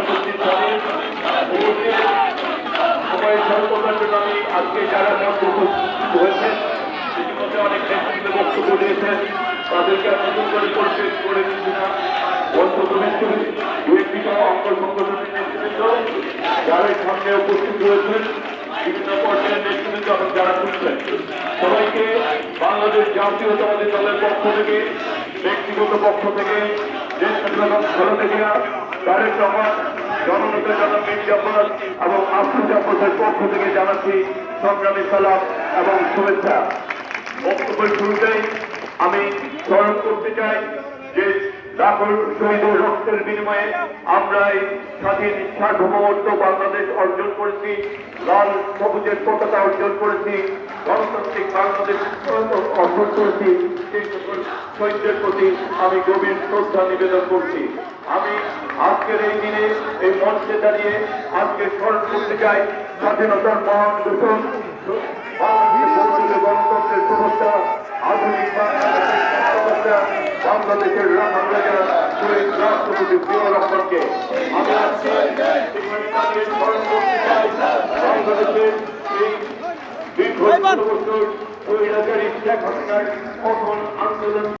উপস্থিত থাকেন। সময় স্বল্পতার জন্য আমি আজকে যারা মঞ্চে উপস্থিত হয়েছেন ইতিমধ্যে অনেক নেতৃত্বে বক্তব্য দিয়েছেন, তাদেরকে নতুন করে পরিচয় করে দিচ্ছি না। বিএনপি সহ অঙ্গ সংগঠনের নেতৃত্ব যারা সামনে উপস্থিত হয়েছেন, বিভিন্ন পর্যায়ের নেতৃত্ব এবং যারা শুনছেন, সবাইকে বাংলাদেশ জাতীয়তাবাদী দলের পক্ষ থেকে, ব্যক্তিগত পক্ষ থেকে, দেশ ভারতে গিয়া তারেক রহমান, জননেতা জনাব মীর জাফর এবং আফরুজ জাফরের পক্ষ থেকে জানাচ্ছি সংগ্রামী সালাম এবং শুভেচ্ছা। বক্তব্যের শুরুতেই আমি স্মরণ করতে চাই যে লাখো শহীদের রক্তের বিনিময়ে আমরা এই স্বাধীন সার্বভৌমত্ব বাংলাদেশ অর্জন করেছি, লাল সবুজের পতাকা অর্জন করেছি, গণতান্ত্রিক বাংলাদেশ অর্জন করেছি। সেই সকল শহীদদের প্রতি আমি গভীর শ্রদ্ধা নিবেদন করছি। আমি আজকের এই দিনে এই মঞ্চে দাঁড়িয়ে আজকে স্মরণ করতে চাই স্বাধীনতার মহান ঘোষণ, গণতন্ত্রের সমস্যা, আধুনিক বাংলাদেশের রাখাল রাজা শহীদ রাষ্ট্রপতি জিয়াউর রহমানকে আমি আজকে স্মরণ করতে চাই। বাংলাদেশের এই দীর্ঘ বছর স্বৈরাচারী শেখ হাসিনার কঠোর আন্দোলন